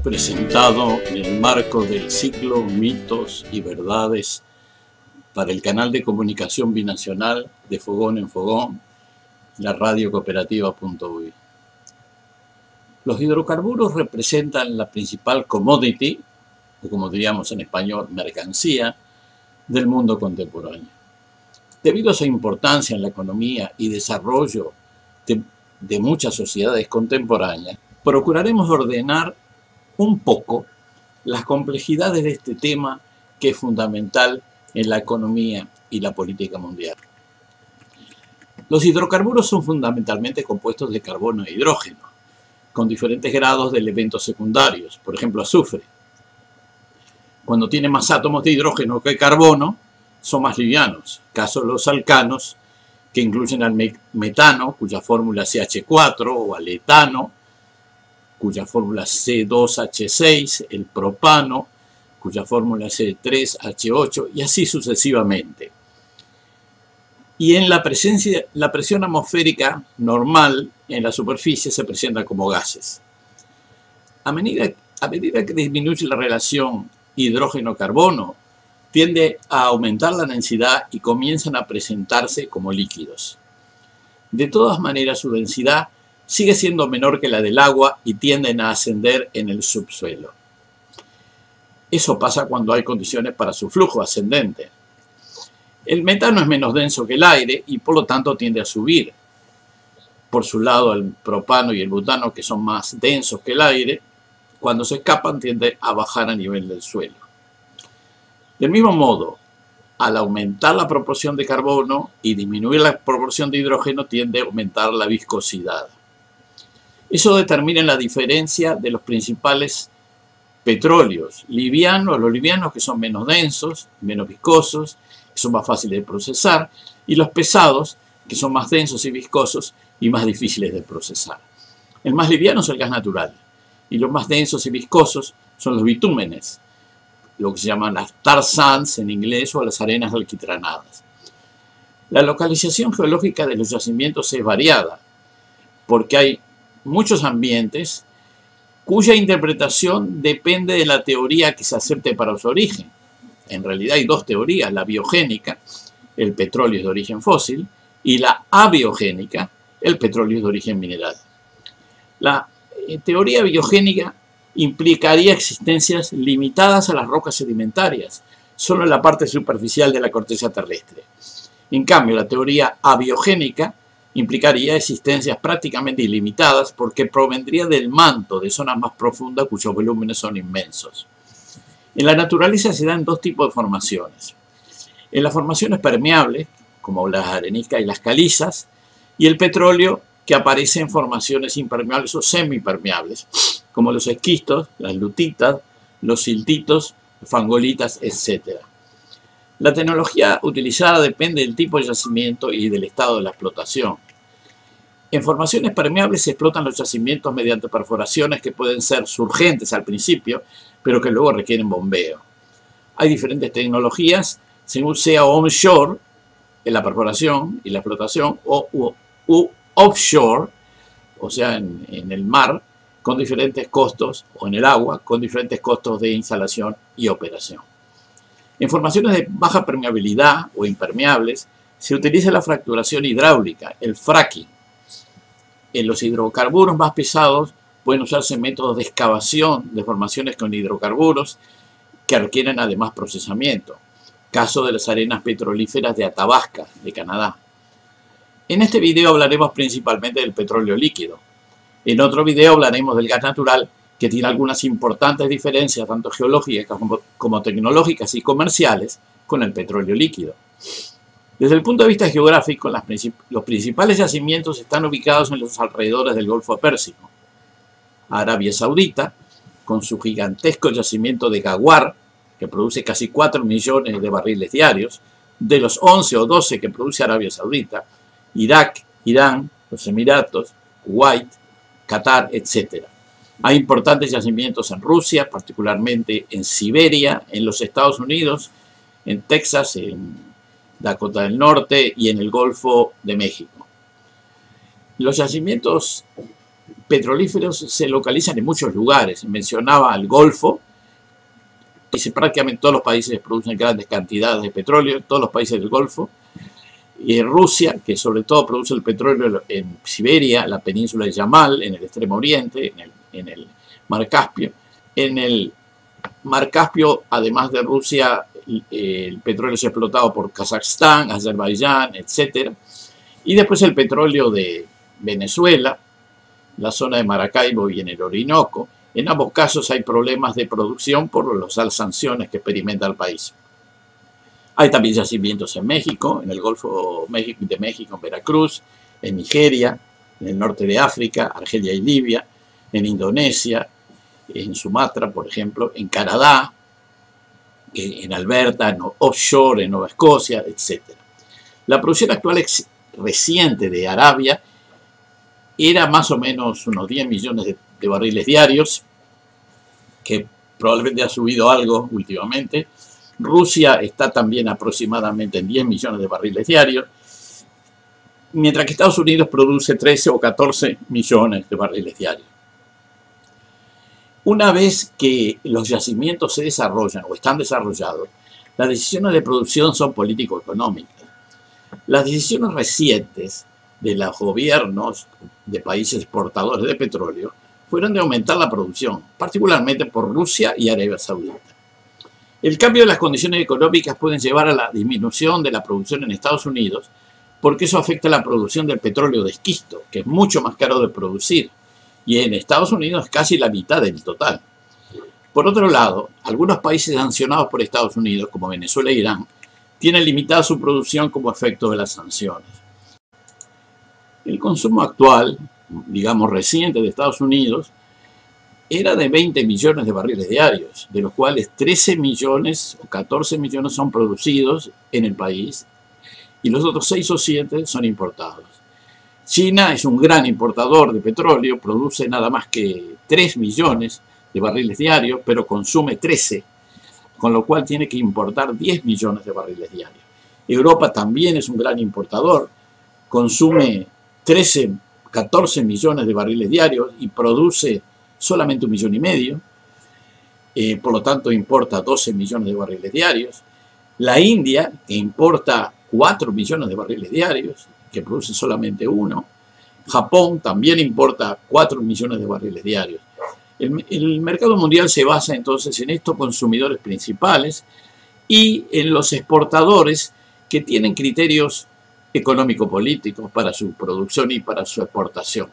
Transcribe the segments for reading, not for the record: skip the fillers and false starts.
presentado en el marco del ciclo Mitos y Verdades para el canal de comunicación binacional de Fogón en Fogón, la radio cooperativa.uy. Los hidrocarburos representan la principal commodity, o como diríamos en español, mercancía, del mundo contemporáneo. Debido a su importancia en la economía y desarrollo de muchas sociedades contemporáneas, procuraremos ordenar un poco las complejidades de este tema que es fundamental en la economía y la política mundial. Los hidrocarburos son fundamentalmente compuestos de carbono e hidrógeno, con diferentes grados de elementos secundarios, por ejemplo azufre. Cuando tiene más átomos de hidrógeno que carbono, son más livianos, caso de los alcanos, que incluyen al metano, cuya fórmula es CH4, o al etano, cuya fórmula es C2H6, el propano, cuya fórmula es C3H8, y así sucesivamente. Y en la presión atmosférica normal en la superficie se presentan como gases. A medida que disminuye la relación hidrógeno-carbono, tiende a aumentar la densidad y comienzan a presentarse como líquidos. De todas maneras, su densidad sigue siendo menor que la del agua y tienden a ascender en el subsuelo. Eso pasa cuando hay condiciones para su flujo ascendente. El metano es menos denso que el aire y por lo tanto tiende a subir. Por su lado, el propano y el butano, que son más densos que el aire, cuando se escapan tienden a bajar a nivel del suelo. Del mismo modo, al aumentar la proporción de carbono y disminuir la proporción de hidrógeno, tiende a aumentar la viscosidad. Eso determina la diferencia de los principales petróleos livianos, los livianos que son menos densos, menos viscosos, que son más fáciles de procesar, y los pesados, que son más densos y viscosos y más difíciles de procesar. El más liviano es el gas natural, y los más densos y viscosos son los bitúmenes, lo que se llaman las tar sands en inglés o las arenas alquitranadas. La localización geológica de los yacimientos es variada, porque hay muchos ambientes cuya interpretación depende de la teoría que se acepte para su origen. En realidad hay dos teorías, la biogénica, el petróleo es de origen fósil, y la abiogénica, el petróleo es de origen mineral. La teoría biogénica implicaría existencias limitadas a las rocas sedimentarias, solo en la parte superficial de la corteza terrestre. En cambio, la teoría abiogénica implicaría existencias prácticamente ilimitadas porque provendría del manto de zonas más profundas cuyos volúmenes son inmensos. En la naturaleza se dan dos tipos de formaciones. En las formaciones permeables, como las areniscas y las calizas, y el petróleo, que aparece en formaciones impermeables o semipermeables, como los esquistos, las lutitas, los siltitos, fangolitas, etc. La tecnología utilizada depende del tipo de yacimiento y del estado de la explotación. En formaciones permeables se explotan los yacimientos mediante perforaciones que pueden ser surgentes al principio, pero que luego requieren bombeo. Hay diferentes tecnologías, según sea onshore, en la perforación y la explotación, o offshore, o sea, en el mar, con diferentes costos, o en el agua, con diferentes costos de instalación y operación. En formaciones de baja permeabilidad o impermeables, se utiliza la fracturación hidráulica, el fracking. En los hidrocarburos más pesados pueden usarse métodos de excavación de formaciones con hidrocarburos que requieren además procesamiento. Caso de las arenas petrolíferas de Athabasca, de Canadá. En este video hablaremos principalmente del petróleo líquido. En otro video hablaremos del gas natural, que tiene algunas importantes diferencias, tanto geológicas como tecnológicas y comerciales, con el petróleo líquido. Desde el punto de vista geográfico, los principales yacimientos están ubicados en los alrededores del Golfo Pérsico. Arabia Saudita, con su gigantesco yacimiento de Ghawar, que produce casi 4 millones de barriles diarios, de los 11 o 12 que produce Arabia Saudita, Irak, Irán, los Emiratos, Kuwait, Qatar, etc. Hay importantes yacimientos en Rusia, particularmente en Siberia, en los Estados Unidos, en Texas, en Dakota del Norte y en el Golfo de México. Los yacimientos petrolíferos se localizan en muchos lugares. Mencionaba el Golfo, y prácticamente todos los países producen grandes cantidades de petróleo, todos los países del Golfo. Y Rusia, que sobre todo produce el petróleo en Siberia, la península de Yamal, en el extremo oriente, en el Mar Caspio. En el Mar Caspio, además de Rusia, el petróleo es explotado por Kazajstán, Azerbaiyán, etc. Y después el petróleo de Venezuela, la zona de Maracaibo y en el Orinoco. En ambos casos hay problemas de producción por las sanciones que experimenta el país. Hay también yacimientos en México, en el Golfo de México, en Veracruz, en Nigeria, en el norte de África, Argelia y Libia, en Indonesia, en Sumatra, por ejemplo, en Canadá, en Alberta, en offshore, en Nueva Escocia, etc. La producción actual reciente de Arabia era más o menos unos 10 millones de barriles diarios, que probablemente ha subido algo últimamente. Rusia está también aproximadamente en 10 millones de barriles diarios, mientras que Estados Unidos produce 13 o 14 millones de barriles diarios. Una vez que los yacimientos se desarrollan o están desarrollados, las decisiones de producción son político-económicas. Las decisiones recientes de los gobiernos de países exportadores de petróleo fueron de aumentar la producción, particularmente por Rusia y Arabia Saudita. El cambio de las condiciones económicas puede llevar a la disminución de la producción en Estados Unidos, porque eso afecta la producción del petróleo de esquisto, que es mucho más caro de producir, y en Estados Unidos es casi la mitad del total. Por otro lado, algunos países sancionados por Estados Unidos, como Venezuela e Irán, tienen limitada su producción como efecto de las sanciones. El consumo actual, digamos reciente de Estados Unidos, era de 20 millones de barriles diarios, de los cuales 13 millones o 14 millones son producidos en el país y los otros 6 o 7 son importados. China es un gran importador de petróleo, produce nada más que 3 millones de barriles diarios, pero consume 13, con lo cual tiene que importar 10 millones de barriles diarios. Europa también es un gran importador, consume 14 millones de barriles diarios y produce solamente 1,5 millones, por lo tanto importa 12 millones de barriles diarios. La India, que importa 4 millones de barriles diarios, que produce solamente 1. Japón también importa 4 millones de barriles diarios. El mercado mundial se basa entonces en estos consumidores principales y en los exportadores que tienen criterios económico-políticos para su producción y para su exportación.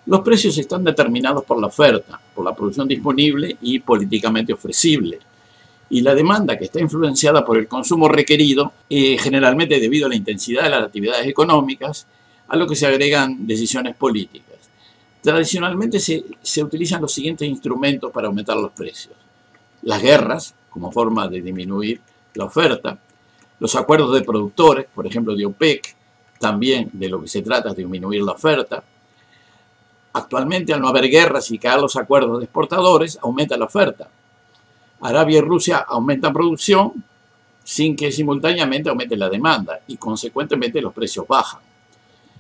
Los precios están determinados por la oferta, por la producción disponible y políticamente ofrecible. Y la demanda, que está influenciada por el consumo requerido, generalmente debido a la intensidad de las actividades económicas, a lo que se agregan decisiones políticas. Tradicionalmente se utilizan los siguientes instrumentos para aumentar los precios. Las guerras, como forma de disminuir la oferta. Los acuerdos de productores, por ejemplo de OPEC, también de lo que se trata es de disminuir la oferta. Actualmente, al no haber guerras y caer los acuerdos de exportadores, aumenta la oferta. Arabia y Rusia aumentan producción sin que simultáneamente aumente la demanda y consecuentemente los precios bajan.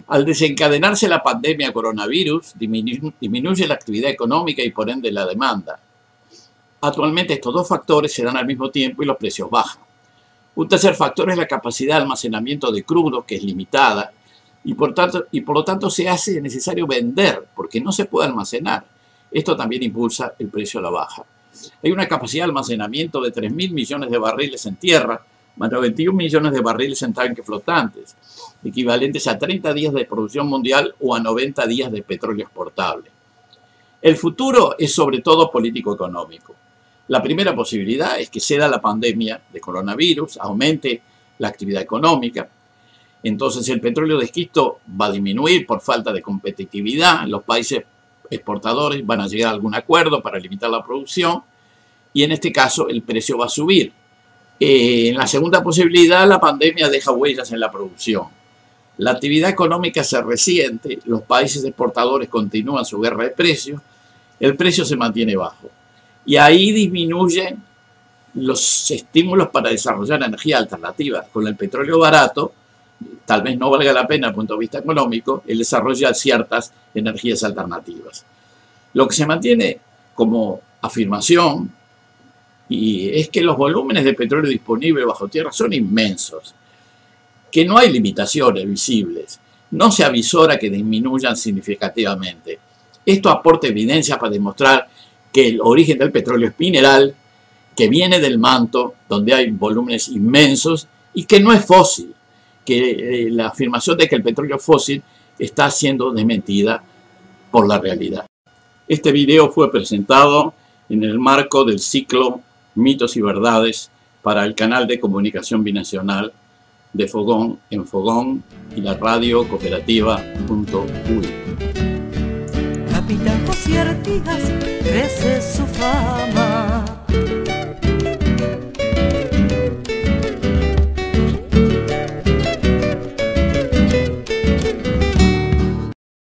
Al desencadenarse la pandemia coronavirus, disminuye la actividad económica y por ende la demanda. Actualmente estos dos factores se dan al mismo tiempo y los precios bajan. Un tercer factor es la capacidad de almacenamiento de crudo, que es limitada, y por lo tanto se hace necesario vender porque no se puede almacenar. Esto también impulsa el precio a la baja. Hay una capacidad de almacenamiento de 3.000 millones de barriles en tierra, más de 21 millones de barriles en tanques flotantes, equivalentes a 30 días de producción mundial o a 90 días de petróleo exportable. El futuro es sobre todo político-económico. La primera posibilidad es que ceda la pandemia de coronavirus, aumente la actividad económica. Entonces el petróleo de esquisto va a disminuir por falta de competitividad. Los países exportadores van a llegar a algún acuerdo para limitar la producción y en este caso el precio va a subir. En la segunda posibilidad, la pandemia deja huellas en la producción. La actividad económica se resiente, los países exportadores continúan su guerra de precios, el precio se mantiene bajo. Y ahí disminuyen los estímulos para desarrollar energía alternativa. Con el petróleo barato, tal vez no valga la pena desde el punto de vista económico el desarrollar ciertas energías alternativas. Lo que se mantiene como afirmación y es que los volúmenes de petróleo disponibles bajo tierra son inmensos, que no hay limitaciones visibles, no se avisora que disminuyan significativamente. Esto aporta evidencia para demostrar que el origen del petróleo es mineral, que viene del manto, donde hay volúmenes inmensos, y que no es fósil, que la afirmación de que el petróleo es fósil está siendo desmentida por la realidad. Este video fue presentado en el marco del ciclo Mitos y Verdades para el canal de comunicación binacional de Fogón en Fogón y la radio cooperativa.uy. Capitán José Artigas crece su fama.